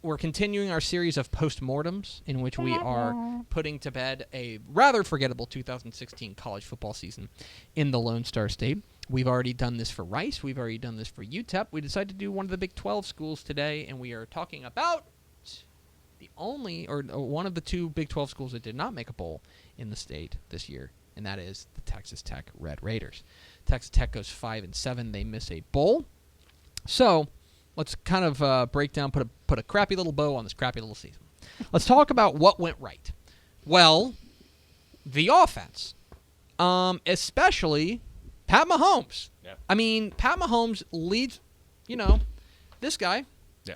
we're continuing our series of postmortems in which we are putting to bed a rather forgettable 2016 college football season in the Lone Star State. We've already done this for Rice. We've already done this for UTEP. We decided to do one of the Big 12 schools today, and we are talking about the only or one of the two Big 12 schools that did not make a bowl in the state this year, and that is the Texas Tech Red Raiders. Texas Tech goes 5-7. They miss a bowl. So let's kind of break down, put a crappy little bow on this crappy little season. Let's talk about what went right. Well, the offense, especially Pat Mahomes. Yeah. I mean, Pat Mahomes leads, this guy. Yeah.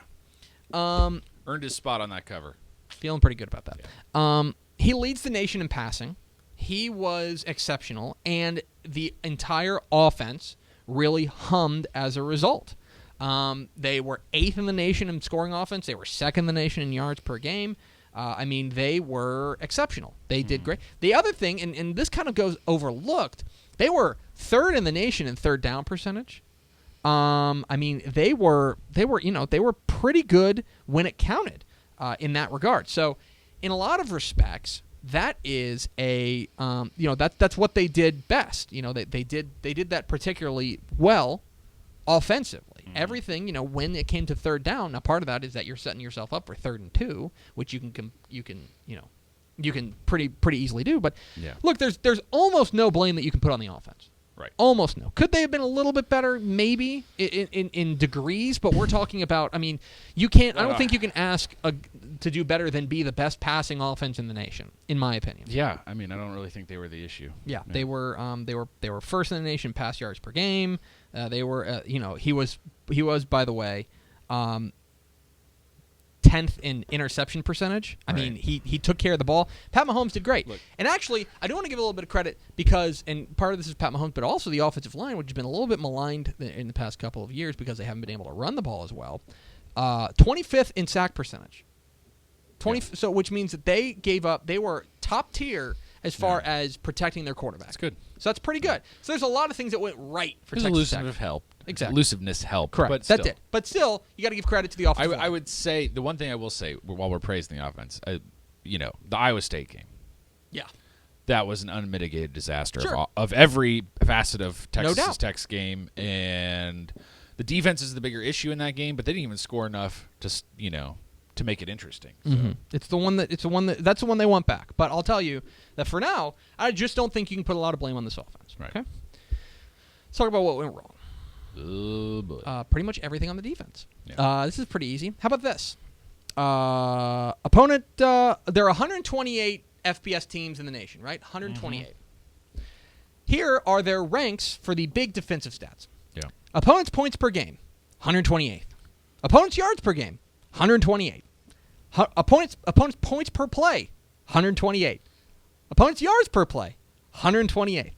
Earned his spot on that cover. Feeling pretty good about that. Yeah. He leads the nation in passing. He was exceptional, and the entire offense really hummed as a result. They were 8th in the nation in scoring offense. They were 2nd in the nation in yards per game. They were exceptional. They did great. The other thing, and this kind of goes overlooked, they were 3rd in the nation in third down percentage. They were pretty good when it counted in that regard. So, in a lot of respects, that is that's what they did best. They did that particularly well offensively. Everything, when it came to third down, now part of that is that you're setting yourself up for 3rd and 2, which you can pretty easily do. But look, there's almost no blame that you can put on the offense. Right. Almost no. Could they have been a little bit better? Maybe in degrees, but we're talking about. You can't. I don't think you can ask to do better than be the best passing offense in the nation, in my opinion. Yeah, I don't really think they were the issue. Yeah, they were 1st in the nation pass yards per game. They were. He was by the way. 10th in interception percentage. He took care of the ball. Pat Mahomes did great. Look. And actually, I do want to give a little bit of credit because, and part of this is Pat Mahomes, but also the offensive line, which has been a little bit maligned in the past couple of years because they haven't been able to run the ball as well. 25th in sack percentage. So which means that they were top tier as far as protecting their quarterback. That's good. So that's pretty good. So there's a lot of things that went right for Texas Tech. Elusiveness helped. Correct. But that did. But still, you got to give credit to the offense. I would say the one thing I will say while we're praising the offense, the Iowa State game. Yeah. That was an unmitigated disaster of every facet of Texas Tech's game, and the defense is the bigger issue in that game. But they didn't even score enough to make it interesting. So. Mm-hmm. That's the one they want back. But I'll tell you that for now, I just don't think you can put a lot of blame on this offense. Right. Okay. Let's talk about what went wrong. Oh boy. Pretty much everything on the defense. Yeah. This is pretty easy. How about this? Opponent. There are 128 FBS teams in the nation, right? 128. Mm-hmm. Here are their ranks for the big defensive stats. Yeah. Opponent's points per game, 128th. Opponent's yards per game, 128. Opponent's points per play, 128. Opponent's yards per play, 128th.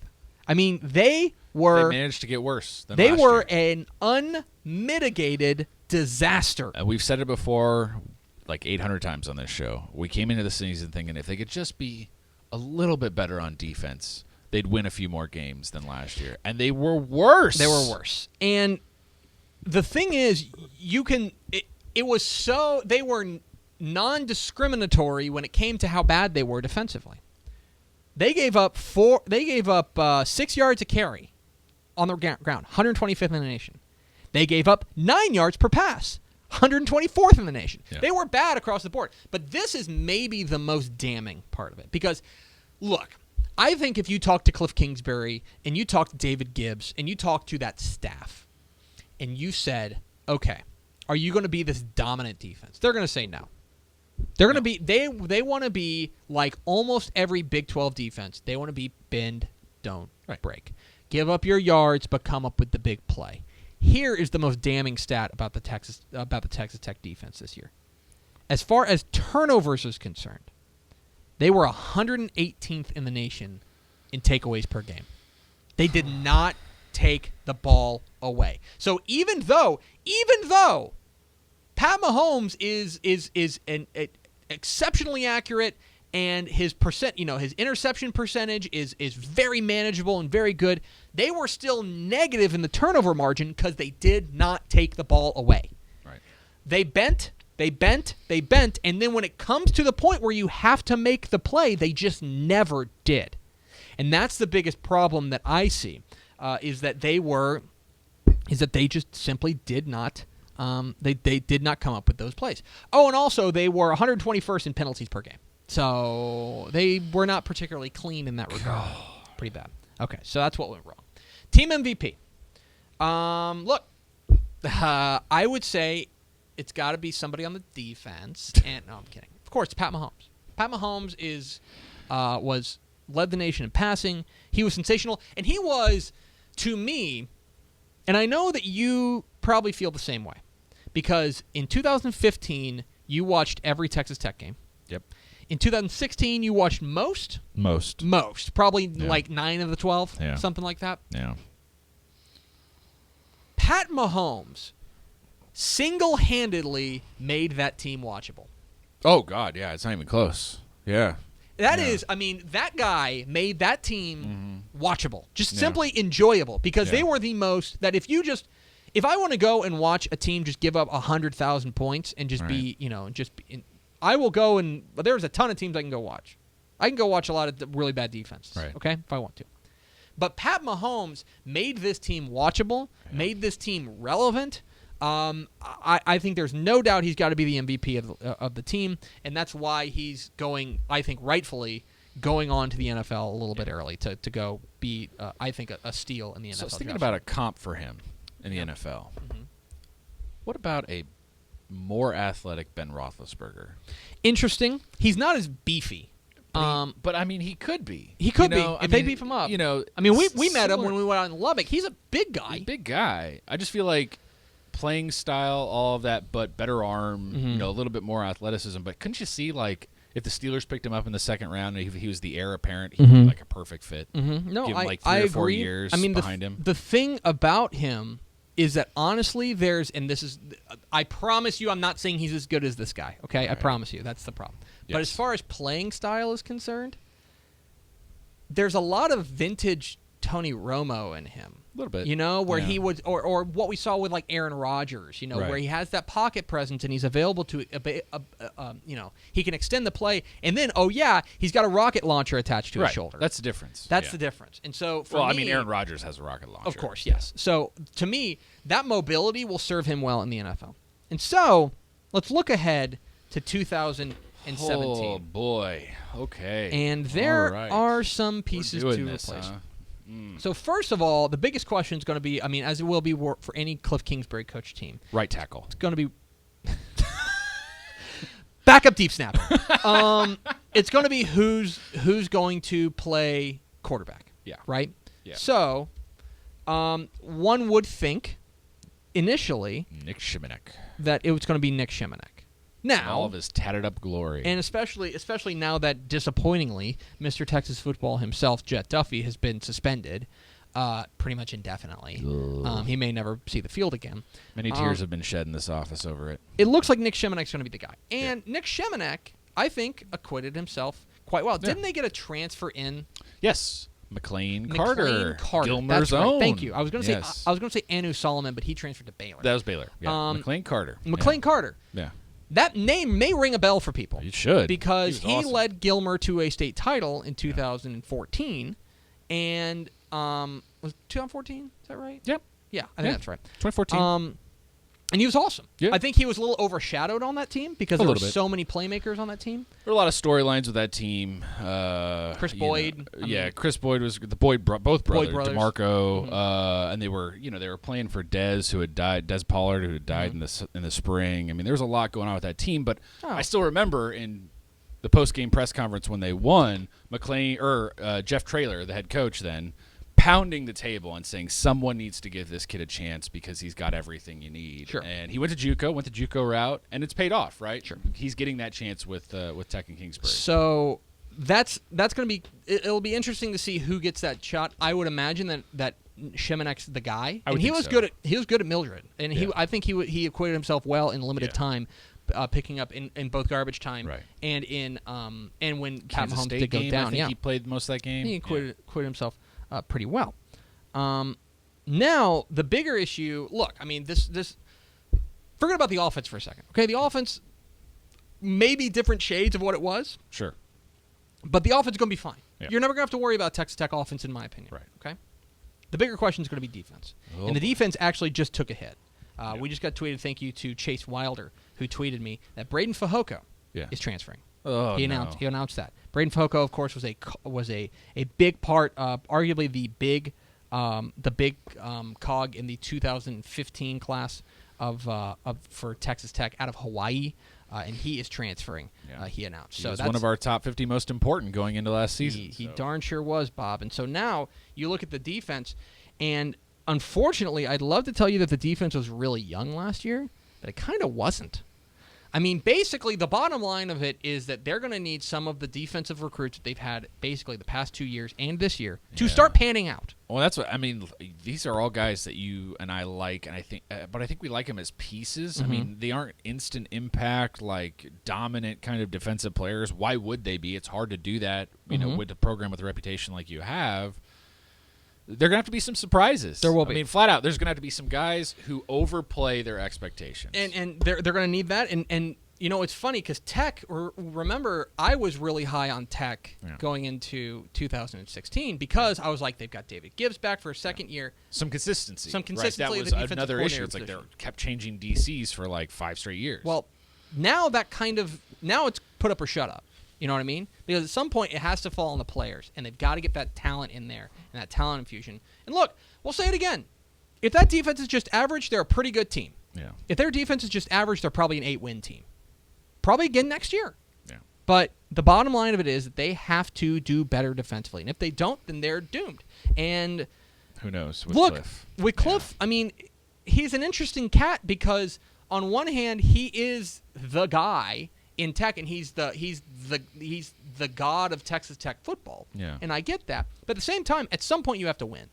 They managed to get worse than they last were year. an unmitigated disaster. We've said it before like 800 times on this show. We came into the season thinking if they could just be a little bit better on defense, they'd win a few more games than last year. And they were worse. And the thing is, they were non-discriminatory when it came to how bad they were defensively. They gave up 6 yards a carry on the ground, 125th in the nation. They gave up 9 yards per pass, 124th in the nation. Yeah. They were bad across the board. But this is maybe the most damning part of it. Because, look, I think if you talk to Cliff Kingsbury and you talk to David Gibbs and you talk to that staff and you said, okay, are you going to be this dominant defense? They're going to say no. They're going to be they want to be like almost every Big 12 defense. They want to be bend, don't break. Give up your yards, but come up with the big play. Here is the most damning stat about the Texas Tech defense this year. As far as turnovers is concerned, they were 118th in the nation in takeaways per game. They did not take the ball away. So even though Pat Mahomes is an exceptionally accurate, and his interception percentage is very manageable and very good, they were still negative in the turnover margin because they did not take the ball away. Right. They bent They bent, and then when it comes to the point where you have to make the play, they just never did. And that's the biggest problem that I see, is that they just simply did not. They did not come up with those plays. Oh, and also they were 121st in penalties per game, so they were not particularly clean in that regard. Pretty bad. Okay, so that's what went wrong. Team MVP. Look, I would say it's got to be somebody on the defense. And no, I'm kidding. Of course, Pat Mahomes. Pat Mahomes was led the nation in passing. He was sensational, and he was, to me, and I know that you probably feel the same way, because in 2015 you watched every Texas Tech game. Yep. In 2016 you watched most, probably like 9 of the 12, something like that. Yeah. Pat Mahomes single-handedly made that team watchable. Oh God, yeah, it's not even close. Yeah. That guy made that team watchable, just simply enjoyable, because they were the most that if I want to go and watch a team just give up 100,000 points and just I will go and there's a ton of teams I can go watch. I can go watch a lot of the really bad defenses, okay, if I want to. But Pat Mahomes made this team watchable, made this team relevant. I think there's no doubt he's got to be the MVP of the team, and that's why he's going, I think rightfully, going on to the NFL a little bit early to go be, I think, a steal in the NFL. So I was thinking about a comp for him in the NFL. Mm-hmm. What about a more athletic Ben Roethlisberger? Interesting. He's not as beefy. But I mean, he could be. He could be if they beef him up. We met him when we went out in Lubbock. He's a big guy. He's a big guy. I just feel like playing style, all of that, but better arm, a little bit more athleticism. But couldn't you see, like, if the Steelers picked him up in the second round and he was the heir apparent, he'd be like a perfect fit. Mm-hmm. No, give him like 3 or 4 years behind him. The thing about him is that honestly, I promise you, I'm not saying he's as good as this guy. Okay, right. I promise you, that's the problem. Yes. But as far as playing style is concerned, there's a lot of vintage Tony Romo in him. A little bit. Where he would, or what we saw with like Aaron Rodgers, where he has that pocket presence and he's available to, he can extend the play, and then, he's got a rocket launcher attached to his shoulder. That's the difference. That's the difference. And so for me, Aaron Rodgers has a rocket launcher. Of course, yes. So to me, that mobility will serve him well in the NFL. And so let's look ahead to 2017. Oh, boy. Okay. And there are some pieces to replace. So first of all, the biggest question is going to be, as it will be for any Cliff Kingsbury coach team. Right tackle. It's going to be backup deep snapper. It's going to be who's going to play quarterback. Yeah. Right? Yeah. So one would think initially Nick Shimonek. That it was going to be Nick Shimonek. Now, all of his tatted up glory. And especially now that, disappointingly, Mr. Texas football himself, Jet Duffy, has been suspended pretty much indefinitely. He may never see the field again. Many tears have been shed in this office over it. It looks like Nick Shimonek's going to be the guy. And Nick Shimonek, I think, acquitted himself quite well. Yeah. Didn't they get a transfer in? Yes. McLean Carter. Gilmer's That's right. own. Thank you. I was going to say Anu Solomon, but he transferred to Baylor. That was Baylor. Yeah. McLean Carter. Carter. Yeah. That name may ring a bell for people. It should. Because he awesome. led Gilmer to a state title in 2014. And was it 2014? Is that right? Yep. Yeah, I think that's right. 2014. And he was awesome. Yeah. I think he was a little overshadowed on that team because there were so many playmakers on that team. There were a lot of storylines with that team. Chris Boyd. Chris Boyd was both brothers. DeMarco, Mm-hmm. and they were playing for Dez, who had died. Dez Pollard, who had died in the spring. There was a lot going on with that team. But I still remember in the post game press conference when they won, Jeff Traylor, the head coach, then pounding the table and saying someone needs to give this kid a chance because he's got everything you need. Sure. And he went the JUCO route, and it's paid off, right? Sure. He's getting that chance with Tech and Kingsbury. So that's going to be – it'll be interesting to see who gets that shot. I would imagine that Shimonek's the guy. And he was good at Mildred. And I think he acquitted himself well in limited time. Picking up in both garbage time and in and when Pat Mahomes did go down. I think he played most of that game. He acquitted himself pretty well. Now the bigger issue. Look, this forget about the offense for a second. Okay, the offense maybe different shades of what it was. Sure. But the offense is going to be fine. Yeah. You're never going to have to worry about Texas Tech offense, in my opinion. Right. Okay. The bigger question is going to be defense, Oh, and the boy. defense actually just took a hit. We just got tweeted. Thank you to Chase Wilder, who tweeted me that Braden Fajoko is transferring. Oh, He announced that. Braden Fajoko, of course, was a big part, arguably the big cog in the 2015 class for Texas Tech out of Hawaii, and he is transferring. Yeah. He announced. He So was that's one of our top 50 most important going into last season. He darn sure was, Bob. And so now you look at the defense, and unfortunately, I'd love to tell you that the defense was really young last year, but it kind of wasn't. I mean, basically, the bottom line of it is that they're going to need some of the defensive recruits that they've had basically the past 2 years and this year to start panning out. Well, that's what I mean. These are all guys that you and I like, and I think, but I think we like them as pieces. Mm-hmm. I mean, they aren't instant impact, like dominant kind of defensive players. Why would they be? It's hard to do that, you know, with a program with a reputation like you have. There are going to have to be some surprises. There will be. I mean, flat out, there's going to have to be some guys who overplay their expectations. And they're going to need that. And you know, it's funny because Tech, remember, I was really high on Tech going into 2016 because I was like, they've got David Gibbs back for a second year. Some consistency. Some consistency. Right, that of was the defensive another issue. coordinator It's like they position. kept changing DCs for like 5 straight years. Well, now it's put up or shut up. You know what I mean? Because at some point it has to fall on the players, and they've got to get that talent in there and that talent infusion. And look, we'll say it again. If that defense is just average, they're a pretty good team. Yeah. If their defense is just average, they're probably an 8-win team. Probably again next year. Yeah. But the bottom line of it is that they have to do better defensively. And if they don't, then they're doomed. And Who knows? with Cliff, I mean, he's an interesting cat because on one hand, he is the guy in Tech, and he's the god of Texas Tech football. Yeah. And I get that. But at the same time, at some point you have to win.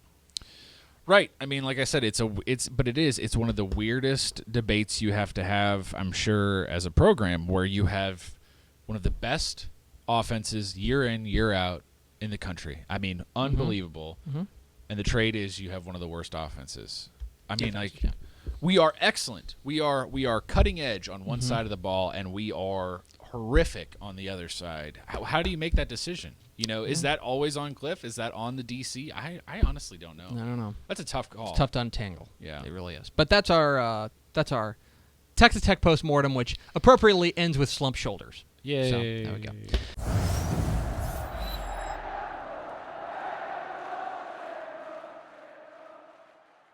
Right. I mean, like I said, it's one of the weirdest debates you have to have, I'm sure, as a program where you have one of the best offenses year in, year out in the country. I mean, unbelievable. Mm-hmm. And the trade is you have one of the worst offenses. I mean, like, Yeah. we are excellent. We are cutting edge on one side of the ball, and we are horrific on the other side. How do you make that decision? You know, is that always on Cliff? Is that on the DC? I honestly don't know. I don't know. That's a tough call. It's tough to untangle. Yeah. It really is. But that's our Texas Tech postmortem, which appropriately ends with slump shoulders. Yay. So there we go.